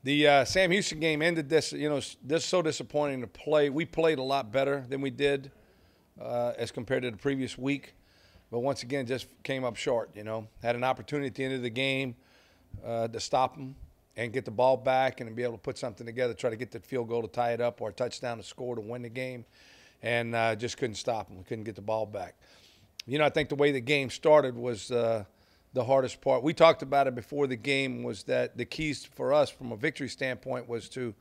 The Sam Houston game ended this, this so disappointing to play. We played a lot better than we did as compared to the previous week. But once again, just came up short, Had an opportunity at the end of the game to stop them and get the ball back and be able to put something together, try to get the field goal to tie it up or a touchdown to score to win the game, and just couldn't stop them. We couldn't get the ball back. I think the way the game started was the hardest part. We talked about it before the game, was that the keys for us from a victory standpoint was to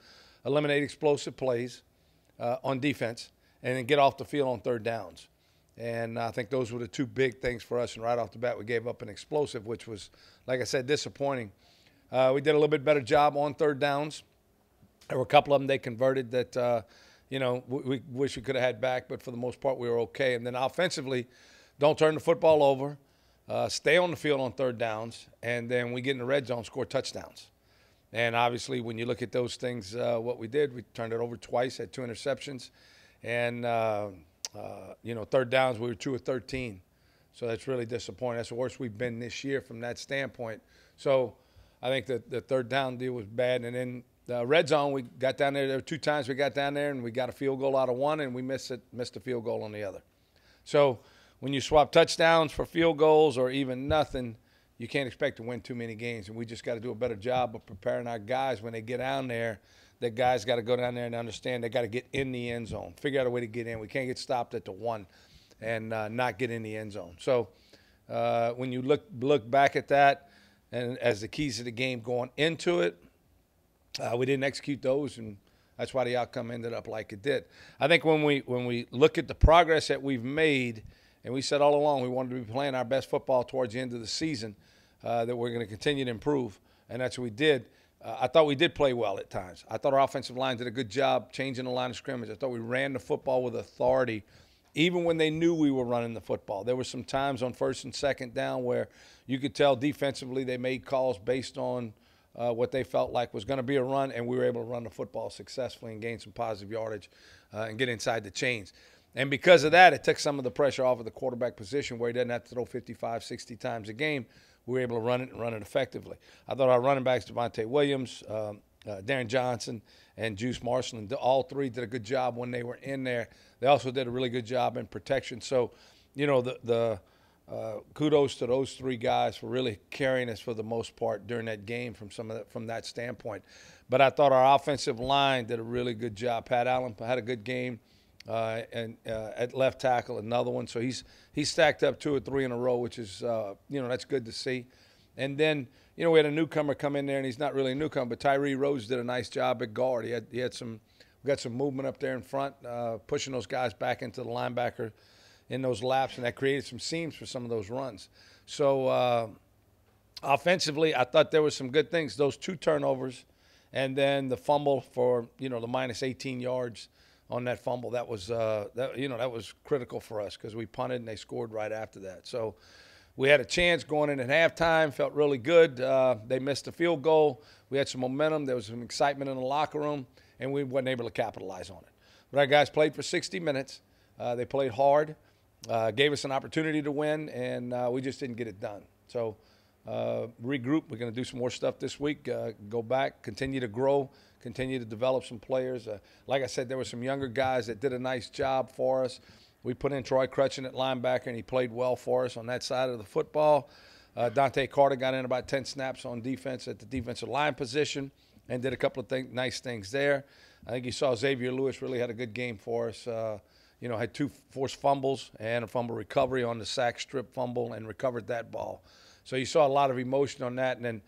eliminate explosive plays on defense and then get off the field on third downs. And I think those were the two big things for us. And right off the bat, we gave up an explosive, which was, like I said, disappointing. We did a little bit better job on third downs. There were a couple of them they converted that, we wish we could have had back, but for the most part, we were okay. And then offensively, don't turn the football over, stay on the field on third downs, and then we get in the red zone, score touchdowns. And obviously, when you look at those things, what we did, we turned it over twice, had 2 interceptions. And, third downs, we were 2 of 13. So that's really disappointing. That's the worst we've been this year from that standpoint. So I think that the third down deal was bad. And then the red zone, we got down there. There were 2 times we got down there, and we got a field goal out of one, and we missed a field goal on the other. So when you swap touchdowns for field goals or even nothing, you can't expect to win too many games. And we just got to do a better job of preparing our guys when they get down there. The guys got to go down there and understand they got to get in the end zone, figure out a way to get in. We can't get stopped at the 1 and not get in the end zone. So when you look back at that and as the keys of the game going into it, we didn't execute those, and that's why the outcome ended up like it did. I think when we look at the progress that we've made, and we said all along we wanted to be playing our best football towards the end of the season, that we're going to continue to improve, and that's what we did. I thought we did play well at times. I thought our offensive line did a good job changing the line of scrimmage. I thought we ran the football with authority, even when they knew we were running the football. There were some times on first and second down where you could tell defensively they made calls based on what they felt like was going to be a run, and we were able to run the football successfully and gain some positive yardage and get inside the chains. And because of that, it took some of the pressure off of the quarterback position where he doesn't have to throw 55, 60 times a game. We were able to run it and run it effectively. I thought our running backs, Devontae Williams, Darren Johnson, and Juice Marshall, all 3 did a good job when they were in there. They also did a really good job in protection. So, the kudos to those 3 guys for really carrying us for the most part during that game from that standpoint. But I thought our offensive line did a really good job. Pat Allen had a good game. And at left tackle, another one. So he's stacked up 2 or 3 in a row, which is, that's good to see. And then, we had a newcomer come in there, and he's not really a newcomer, but Tyree Rhodes did a nice job at guard. We got some movement up there in front, pushing those guys back into the linebacker in those laps, and that created some seams for some of those runs. So offensively, I thought there were some good things. Those 2 turnovers, and then the fumble for, the minus 18 yards. On that fumble, that was critical for us because we punted and they scored right after that. So we had a chance going in at halftime, felt really good. They missed a field goal. We had some momentum. There was some excitement in the locker room, and we weren't able to capitalize on it. But our guys played for 60 minutes. They played hard, gave us an opportunity to win, and we just didn't get it done. So regroup. We're going to do some more stuff this week, go back, continue to grow, continue to develop some players. Like I said, there were some younger guys that did a nice job for us. We put in Troy Crutchin at linebacker, and he played well for us on that side of the football. Dante Carter got in about 10 snaps on defense at the defensive line position and did a couple of nice things there. I think you saw Xavier Lewis really had a good game for us. Had 2 forced fumbles and a fumble recovery on the sack strip fumble and recovered that ball. So you saw a lot of emotion on that. And then,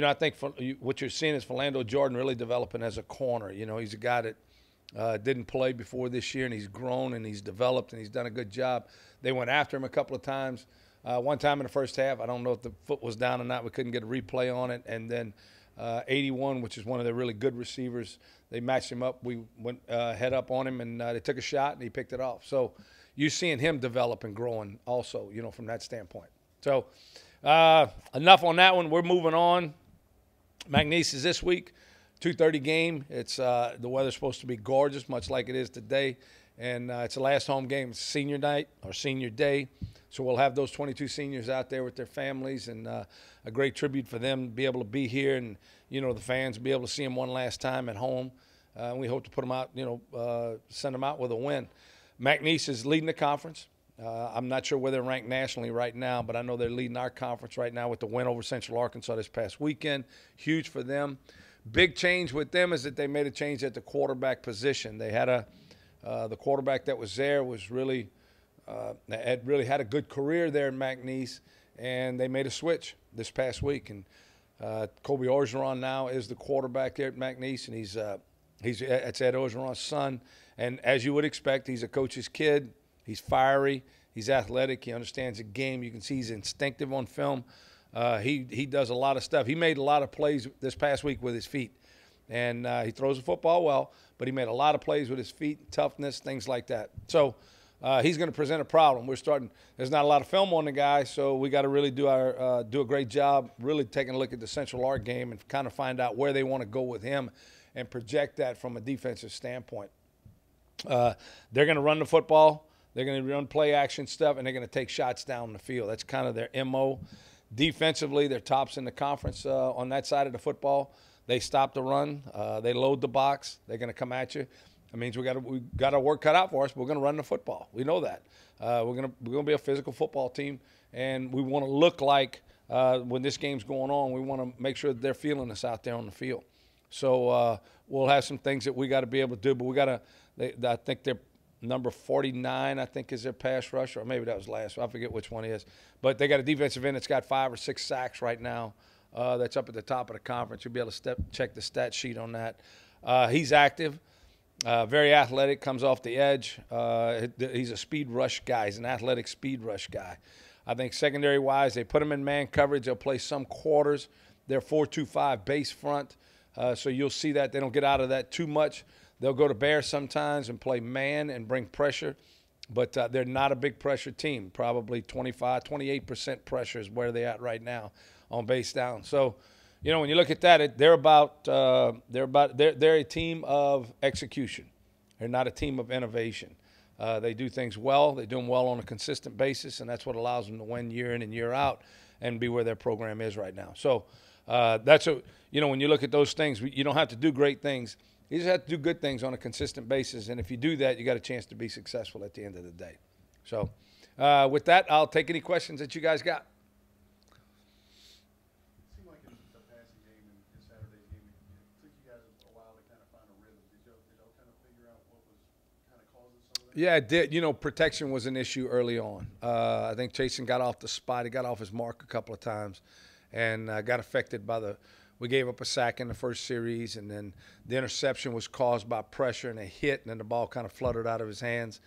I think what you're seeing is Philando Jordan really developing as a corner. He's a guy that didn't play before this year, and he's grown and he's developed and he's done a good job. They went after him a couple of times. One time in the first half, I don't know if the foot was down or not. We couldn't get a replay on it. And then 81, which is one of their really good receivers, they matched him up. We went head up on him, and they took a shot, and he picked it off. So you're seeing him develop and growing also, from that standpoint. So enough on that one. We're moving on. McNeese is this week, 2:30 game. It's the weather's supposed to be gorgeous, much like it is today, and it's the last home game. It's senior night or senior day, so we'll have those 22 seniors out there with their families, and a great tribute for them to be able to be here and the fans be able to see him one last time at home. We hope to put them out, send them out with a win. McNeese is leading the conference. I'm not sure where they're ranked nationally right now, but I know they're leading our conference right now with the win over Central Arkansas this past weekend. Huge for them. Big change with them is that they made a change at the quarterback position. They had the quarterback that was there was really had a good career there in McNeese, and they made a switch this past week. And Kobe Orgeron now is the quarterback there at McNeese, and he's Ed Orgeron's son. And as you would expect, he's a coach's kid. He's fiery. He's athletic. He understands the game. You can see he's instinctive on film. He does a lot of stuff. He made a lot of plays this past week with his feet. And he throws the football well, but he made a lot of plays with his feet, toughness, things like that. So he's going to present a problem. There's not a lot of film on the guy, so we got to really do a great job really taking a look at the Central Ark game and kind of find out where they want to go with him and project that from a defensive standpoint. They're going to run the football. They're going to run play action stuff, and they're going to take shots down the field. That's kind of their MO. Defensively, they're tops in the conference on that side of the football. They stop the run. They load the box. They're going to come at you. That means we got our work cut out for us. But we're going to run the football. We know that. We're going to be a physical football team, and we want to look like when this game's going on, we want to make sure that they're feeling us out there on the field. So we'll have some things that we got to be able to do, but we got to. I think they're number 49, I think, is their pass rusher, or maybe that was last. I forget which one it is. But they got a defensive end that's got 5 or 6 sacks right now. That's up at the top of the conference. You'll be able to check the stat sheet on that. He's active, very athletic, comes off the edge. He's a speed rush guy. He's an athletic speed rush guy. I think secondary-wise, they put him in man coverage. They'll play some quarters. They're 4-2-5 base front, so you'll see that. They don't get out of that too much. They'll go to bear sometimes and play man and bring pressure, but they're not a big pressure team. Probably 28% pressure is where they're at right now on base down. So, when you look at that, they're a team of execution. They're not a team of innovation. They do things well. They do them well on a consistent basis, and that's what allows them to win year in and year out and be where their program is right now. So when you look at those things, you don't have to do great things. You just have to do good things on a consistent basis, and if you do that, you got a chance to be successful at the end of the day. So with that, I'll take any questions that you guys got. It seemed like in the passing game and Saturday's game, it took you guys a while to kind of find a rhythm. Did y'all kind of figure out what was kind of causing some of that? Yeah, it did. Protection was an issue early on. I think Jason got off the spot. He got off his mark a couple of times and got affected by we gave up a sack in the first series, and then the interception was caused by pressure, and a hit, and then the ball kind of fluttered out of his hands.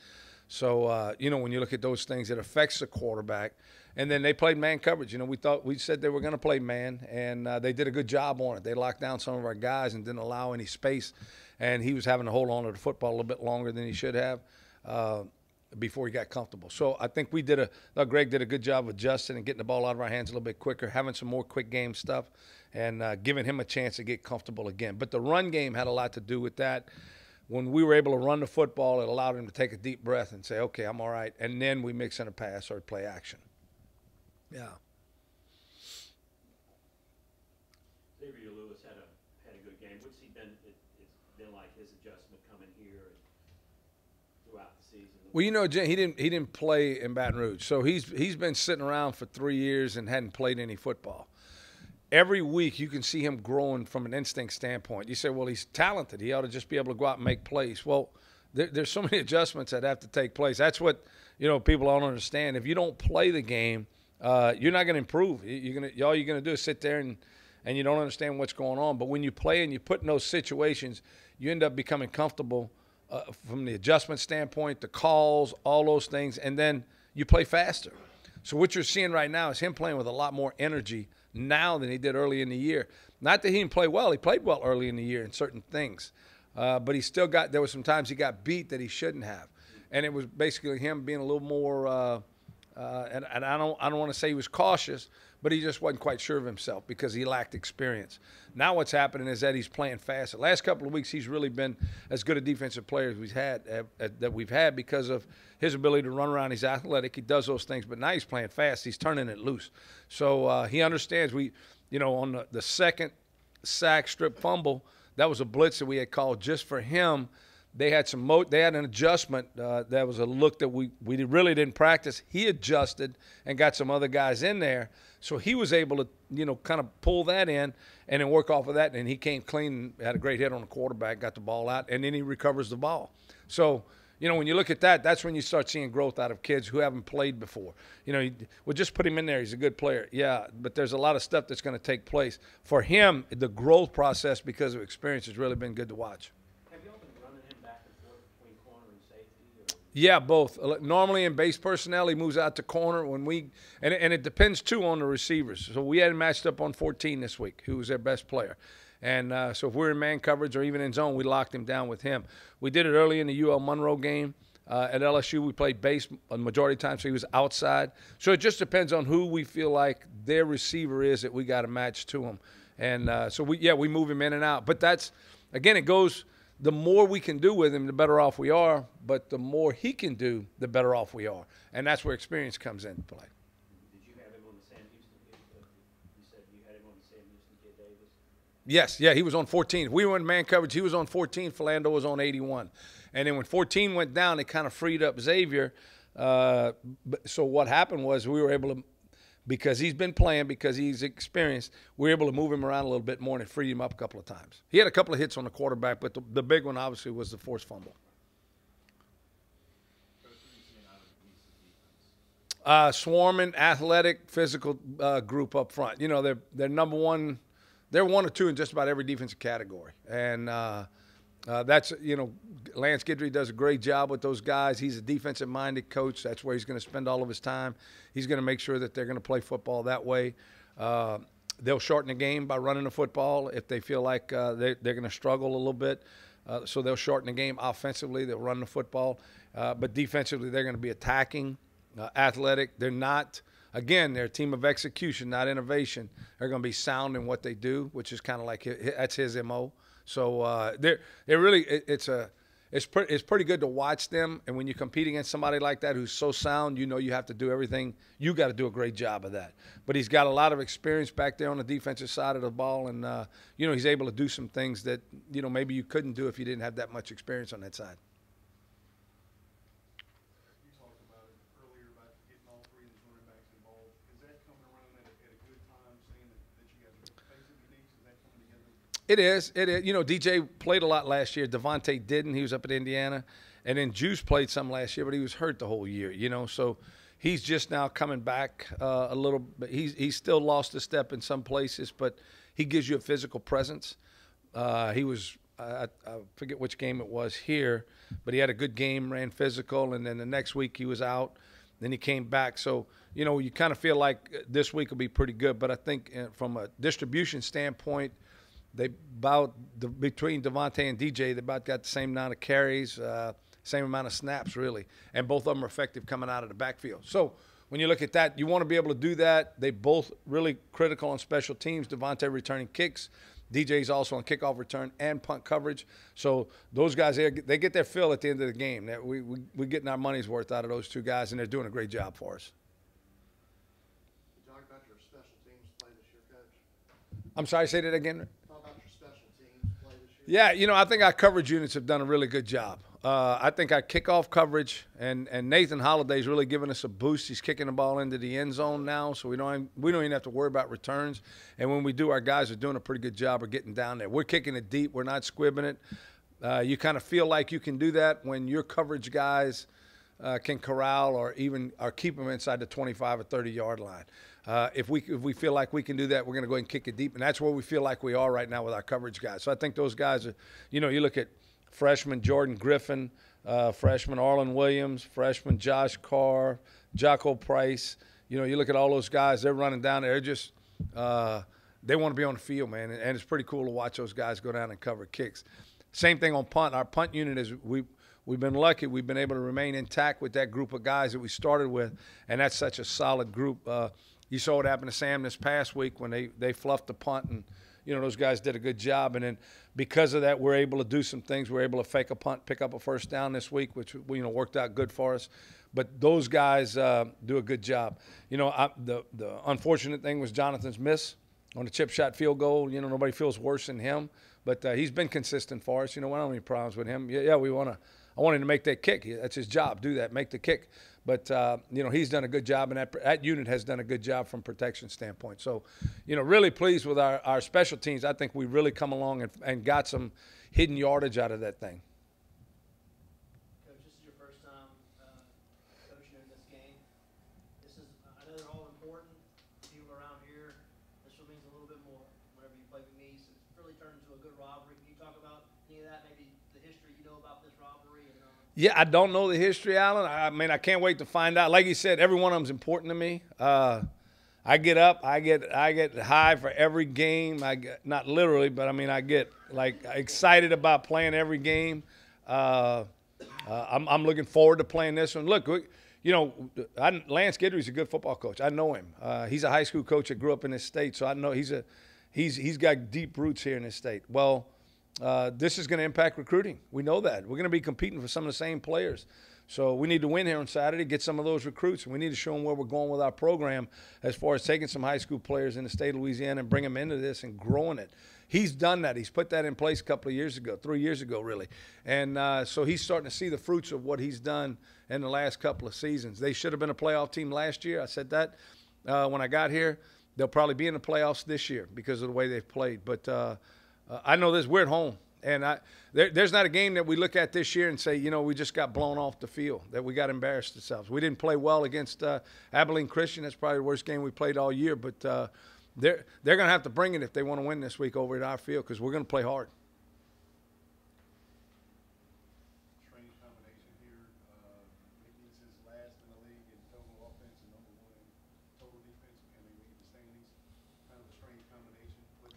So, when you look at those things, it affects the quarterback. And then they played man coverage. We said they were going to play man, and they did a good job on it. They locked down some of our guys and didn't allow any space, and he was having to hold on to the football a little bit longer than he should have before he got comfortable. So I think Greg did a good job of adjusting and getting the ball out of our hands a little bit quicker, having some more quick game stuff, and giving him a chance to get comfortable again. But the run game had a lot to do with that. When we were able to run the football, it allowed him to take a deep breath and say, okay, I'm all right. And then we mix in a pass or play action. Yeah. Xavier Lewis had a good game. What's he been? It's been like his adjustment coming here and throughout the season. Well, Jay, he didn't play in Baton Rouge, so he's been sitting around for 3 years and hadn't played any football. Every week you can see him growing from an instinct standpoint. You say, well, he's talented. He ought to just be able to go out and make plays. Well, there's so many adjustments that have to take place. That's what people don't understand. If you don't play the game, you're not going to improve. All you're going to do is sit there and you don't understand what's going on. But when you play and you put in those situations, you end up becoming comfortable from the adjustment standpoint, the calls, all those things, and then you play faster. So what you're seeing right now is him playing with a lot more energy now than he did early in the year. Not that he didn't play well. He played well early in the year in certain things. But he still there was some times he got beat that he shouldn't have. And it was basically him being a little more and I don't want to say he was cautious, but he just wasn't quite sure of himself because he lacked experience. Now what's happening is that he's playing fast. The last couple of weeks he's really been as good a defensive player as we've had because of his ability to run around. He's athletic. He does those things, but now he's playing fast. He's turning it loose. So he understands on the second sack, strip fumble, that was a blitz that we had called just for him. They had they had an adjustment. That was a look that we really didn't practice. He adjusted and got some other guys in there, so he was able to kind of pull that in and then work off of that. And he came clean, had a great hit on the quarterback, got the ball out, and then he recovers the ball. So when you look at that, that's when you start seeing growth out of kids who haven't played before. We'll just put him in there. He's a good player. Yeah, but there's a lot of stuff that's going to take place. For him, the growth process because of experience has really been good to watch. Have you all been running him back and forth between corner and safety? Yeah, both. Normally in base personnel, he moves out to corner and it depends, too, on the receivers. So we had him matched up on 14 this week, who was their best player. And so if we're in man coverage or even in zone, we locked him down with him. We did it early in the UL Monroe game. At LSU, we played base a majority of the time, so he was outside. So it just depends on who we feel like their receiver is that we got to match to him. And so we move him in and out. But that's, again, it goes, the more we can do with him, the better off we are. But the more he can do, the better off we are. And that's where experience comes into play. Did you have him on the Sam Houston kid? You said you had him on the Sam Houston kid, Davis? Yes, yeah, he was on 14. If we were in man coverage, he was on 14. Philando was on 81. And then when 14 went down, it kind of freed up Xavier. So what happened was we were able to, because he's been playing, because he's experienced, we were able to move him around a little bit more and it freed him up a couple of times. He had a couple of hits on the quarterback, but the big one obviously was the forced fumble. Swarming, athletic, physical group up front. They're number one. They're 1 or 2 in just about every defensive category. And that's, Lance Guidry does a great job with those guys. He's a defensive-minded coach. That's where he's going to spend all of his time. He's going to make sure that they're going to play football that way. They'll shorten the game by running the football if they feel like they're going to struggle a little bit. So they'll shorten the game offensively. They'll run the football. But defensively, they're going to be attacking, athletic. They're not – again, they're a team of execution, not innovation. They're going to be sound in what they do, which is kind of like that's his MO. So they're really it's pretty good to watch them. And when you compete against somebody like that who's so sound, you have to do everything. You got to do a great job of that. But he's got a lot of experience back there on the defensive side of the ball, and he's able to do some things that maybe you couldn't do if you didn't have that much experience on that side. It is. DJ played a lot last year. Devontae didn't. He was up at Indiana. And then Juice played some last year, but he was hurt the whole year, So he's just now coming back a little bit. He's still lost a step in some places, but he gives you a physical presence. He was I forget which game it was here, but he had a good game, ran physical, and then the next week he was out. Then he came back. So, you kind of feel like this week will be pretty good. But I think from a distribution standpoint, between Devontae and DJ, they about got the same amount of carries, same amount of snaps, really. And both of them are effective coming out of the backfield. So when you look at that, you want to be able to do that. They both really critical on special teams. Devontae returning kicks. DJ's also on kickoff return and punt coverage. So those guys, they get their fill at the end of the game. We're getting our money's worth out of those two guys, and they're doing a great job for us. Talk about your special teams play this year, Coach. I'm sorry, say that again. Yeah, I think our coverage units have done a really good job. I think our kickoff coverage and Nathan Holliday's really given us a boost. He's kicking the ball into the end zone now, so we don't even have to worry about returns. And when we do, our guys are doing a pretty good job of getting down there. We're kicking it deep. We're not squibbing it. You kind of feel like you can do that when your coverage guys can corral or keep them inside the 25 or 30-yard line. If we feel like we can do that, we're going to go ahead and kick it deep, and that's where we feel like we are right now with our coverage guys. So I think those guys are, you look at freshman Jordan Griffin, freshman Arlen Williams, freshman Josh Carr, Jocko Price. You look at all those guys, they're running down there. They're just they want to be on the field, man, and it's pretty cool to watch those guys go down and cover kicks. Same thing on punt. Our punt unit is we've been lucky. We've been able to remain intact with that group of guys that we started with, and that's such a solid group. You saw what happened to Sam this past week when they fluffed the punt, and those guys did a good job. And then because of that, we're able to do some things. We're able to fake a punt, pick up a first down this week, which worked out good for us. But those guys do a good job. The unfortunate thing was Jonathan's miss on the chip shot field goal. You know, nobody feels worse than him. But he's been consistent for us. You know, we don't have any problems with him. Yeah, we want to. I want him to make that kick. That's his job. Do that. Make the kick. But, you know, he's done a good job, and that unit has done a good job from protection standpoint. So, you know, really pleased with our special teams. I think we really come along and got some hidden yardage out of that thing. Coach, this is your first time coaching in this game. I know they're all important. People around here, this one means a little bit more whenever you play with me. So it's really turned into a good rivalry. Can you talk about any of that, maybe the history you know about this rivalry? Yeah, I don't know the history, Alan. I mean, I can't wait to find out. Like you said, every one of them's important to me. I get up, I get high for every game. Not literally, but I mean, I get like excited about playing every game. I'm looking forward to playing this one. Look, you know, Lance Guidry's a good football coach. I know him. He's a high school coach that grew up in this state, so I know he's got deep roots here in this state. Well. This is going to impact recruiting. We know that. We're going to be competing for some of the same players. So we need to win here on Saturday, get some of those recruits, and we need to show them where we're going with our program as far as taking some high school players in the state of Louisiana and bring them into this and growing it. He's done that. He's put that in place a couple of years ago, 3 years ago, really. And so he's starting to see the fruits of what he's done in the last couple of seasons. They should have been a playoff team last year. I said that when I got here. They'll probably be in the playoffs this year because of the way they've played. But I know this. We're at home. And there's not a game that we look at this year and say, you know, we just got blown off the field, that we got embarrassed ourselves. We didn't play well against Abilene Christian. That's probably the worst game we played all year. But they're going to have to bring it if they want to win this week over at our field because we're going to play hard. Strange combination here. Mickey's is last in the league in total offense and number one in total defense, and they lead the standings. Kind of a strange combination, but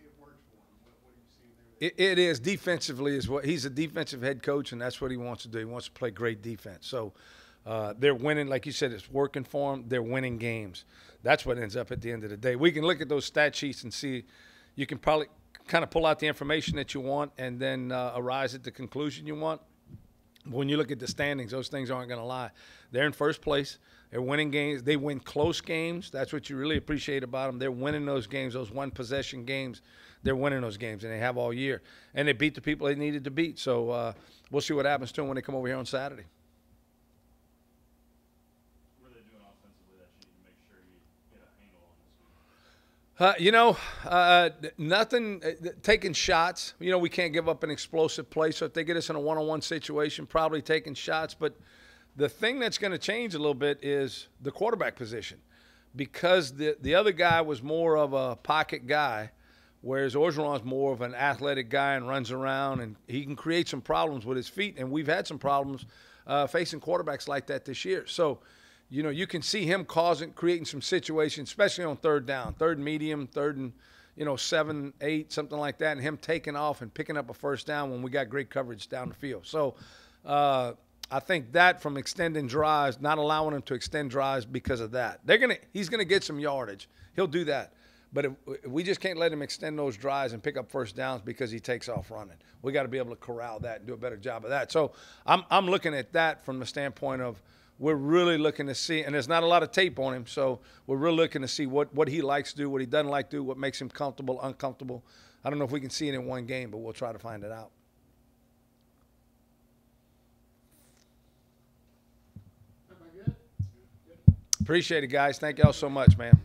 it works for him. What are you seeing there? It is defensively is what he's a defensive head coach, and that's what he wants to do. He wants to play great defense. So they're winning, like you said, it's working for them. They're winning games. That's what ends up at the end of the day. We can look at those stat sheets and see. You can probably kind of pull out the information that you want and then arise at the conclusion you want. But when you look at the standings, those things aren't going to lie. They're in first place. They're winning games. They win close games. That's what you really appreciate about them. They're winning those games, those one-possession games. They're winning those games, and they have all year. And they beat the people they needed to beat. So we'll see what happens to them when they come over here on Saturday. What are they doing offensively that you need to make sure you get a handle on this week? Nothing. Taking shots. You know, we can't give up an explosive play. So if they get us in a one-on-one situation, probably taking shots. But the thing that's going to change a little bit is the quarterback position, because the other guy was more of a pocket guy, whereas Orgeron's more of an athletic guy and runs around, and he can create some problems with his feet. And we've had some problems facing quarterbacks like that this year. So, you know, you can see him creating some situations, especially on third down, third and medium, third and, 7, 8, something like that, and him taking off and picking up a first down when we got great coverage down the field. So I think that from extending drives, not allowing him to extend drives because of that. He's gonna get some yardage. He'll do that. But if we just can't let him extend those drives and pick up first downs because he takes off running. We got to be able to corral that and do a better job of that. So I'm looking at that from the standpoint of we're really looking to see, and there's not a lot of tape on him, so we're really looking to see what he likes to do, what he doesn't like to do, what makes him comfortable, uncomfortable. I don't know if we can see it in one game, but we'll try to find it out. Everybody good? Appreciate it, guys. Thank y'all so much, man.